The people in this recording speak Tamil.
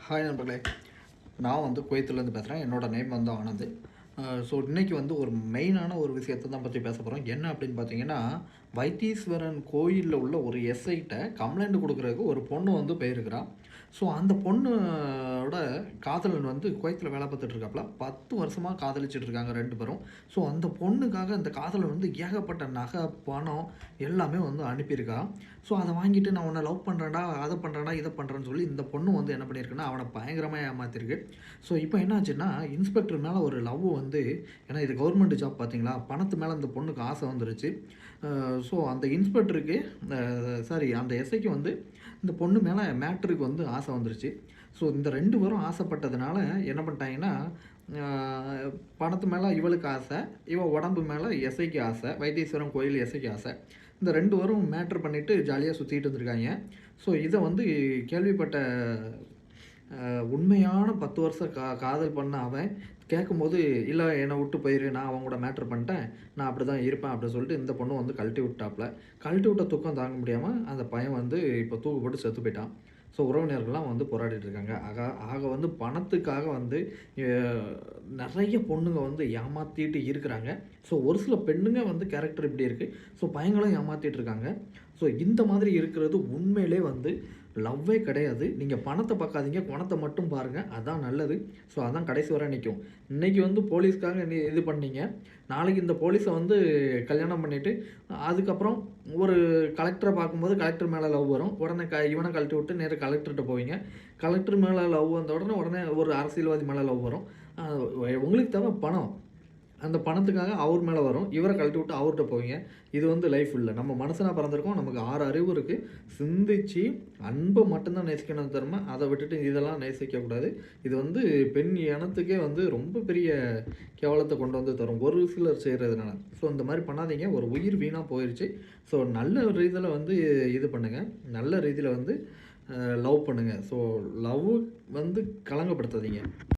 ஹாய் நண்பர்களே, நான் வந்து குவைத்திலேருந்து பேசுகிறேன். என்னோட நேம் வந்து ஆனந்த். ஸோ இன்றைக்கி வந்து ஒரு மெயினான ஒரு விஷயத்த தான் பற்றி பேச போகிறோம். என்ன அப்படின்னு பார்த்தீங்கன்னா, வைத்தீஸ்வரன் கோயிலில் உள்ள ஒரு எஸ்ஐட்ட கம்ப்ளைண்ட் கொடுக்குறதுக்கு ஒரு பொண்ணு வந்து போயிருக்கிறா. ஸோ அந்த பொண்ணோட காதலன் வந்து குவைத்தில் வேலை பார்த்துட்டு இருக்காப்புல. 10 வருஷமா காதலிச்சுட்டு இருக்காங்க 2 பேரும். ஸோ அந்த பொண்ணுக்காக அந்த காதலன் வந்து ஏகப்பட்ட நகை, பணம் எல்லாமே வந்து அனுப்பியிருக்கா. ஸோ அத வாங்கிட்டு நான் உன்ன லவ் பண்றேன்டா, அத பண்றேன்டா, இத பண்றேன்னு சொல்லி இந்த பொண்ணு வந்து என்ன பண்ணியிருக்குன்னா, அவன பயங்கரமா ஏமாத்திருக்கு. ஸோ இப்போ என்ன ஆச்சுன்னா, இன்ஸ்பெக்டர் மேல ஒரு லவ் வந்து ஏன்னா இது கவர்மெண்ட் ஜாப் பார்த்தீங்களா, பணத்து மேல இந்த பொண்ணுக்கு ஆசை வந்துருச்சு. ஸோ அந்த இன்ஸ்பெக்டருக்கு சாரி அந்த எஸ்ஐக்கு வந்து இந்த பொண்ணு மேல மேட்டருக்கு வந்து ஆசை வந்துருச்சு. ஸோ இந்த 2 பேரும் ஆசைப்பட்டதுனால என்ன பண்ணிட்டாங்கன்னா, அ பணத்து மேல இவளுக்கு ஆசை, இவ உடம்பு மேல எஸ்ஐக்கு ஆசை, வைத்தீஸ்வரன் கோயில் எஸ்ஐக்கு ஆசை. இந்த 2 பேரும் மேட்டர் பண்ணிட்டு ஜாலியா சுத்திட்டு இருந்திருக்காய்ங்க. ஸோ இத வந்து கேள்விப்பட்ட உண்மையான 10 வருஷம் காதல் பண்ண அவன் கேட்கும்போது, "இல்ல என்ன விட்டு போயிரு. நான் அவன் கூட மேட்டர் பண்ணிட்டேன். நான் அப்படிதான் இருப்பேன்." அப்படின்னு சொல்லிட்டு இந்த பொண்ணு வந்து கழட்டி விட்டாப்புல. கழட்டி விட்ட துக்கம் தாங்க முடியாம அந்த பையன் வந்து இப்போ தூக்கு போட்டு செத்து போயிட்டான். ஸோ உறவினர்கள்லாம் வந்து போராடிட்டு இருக்காங்க. ஆக வந்து பணத்துக்காக வந்து எ நெறைய பொண்ணுங்க வந்து ஏமாத்திட்டு இருக்கிறாங்க. ஸோ ஒரு சில பெண்ணுங்க வந்து கேரக்டர் இப்படி இருக்கு. ஸோ பையங்களும் ஏமாத்திட்டு இருக்காங்க. ஸோ இந்த மாதிரி இருக்கிறது உண்மையிலே வந்து லவ்வே கிடையாது. நீங்க பணத்த பார்க்காதீங்க. குணத்த மட்டும் பாருங்க. அதான் நல்லது. ஸோ அதான் கடைசி வரை நிக்கும். இன்னைக்கு வந்து போலீஸ்க்காக இது பண்ணீங்க. நாளைக்கு இந்த போலீஸ வந்து கல்யாணம் பண்ணிட்டு, அதுக்கப்புறம் ஒரு கலெக்டர பார்க்கும்போது கலெக்டர் மேல லவ் வரும். உடனே இவன கழட்டி விட்டு நேரா கலெக்டர்ட்ட போவீங்க. கலெக்டர் மேல லவ் வந்த உடனே ஒரு அரசியல்வாதி மேல லவ் வரும். அ உங்களுக்கு தேவை பணம். அந்த பணத்துக்காக அவர் மேல வரும். இவர கழட்டி விட்டு அவர்ட்ட போவீங்க. இது வந்து லைஃப் இல்ல. நம்ம மனுஷனா பிறந்திருக்கோம். நமக்கு 6 அறிவு இருக்கு. சிந்திச்சு அன்ப மட்டும் தான் நேசிக்கணும் தவிர, அத விட்டுட்டு இதெல்லாம் நேசிக்கக்கூடாது. இது வந்து பெண் இனத்துக்கே வந்து ரொம்ப பெரிய கேவலத்த கொண்டு வந்து தரும். ஒரு சிலர் செய்றதுனால. ஸோ இந்த மாரி பண்ணாதீங்க. ஒரு உயிர் வீணா போயிருச்சு. ஸோ நல்ல ரீதியில வந்து இது பண்ணுங்க. நல்ல ரீதியில வந்து லவ் பண்ணுங்க. ஸோ லவ் வந்து களங்கப்படுத்தாதீங்க.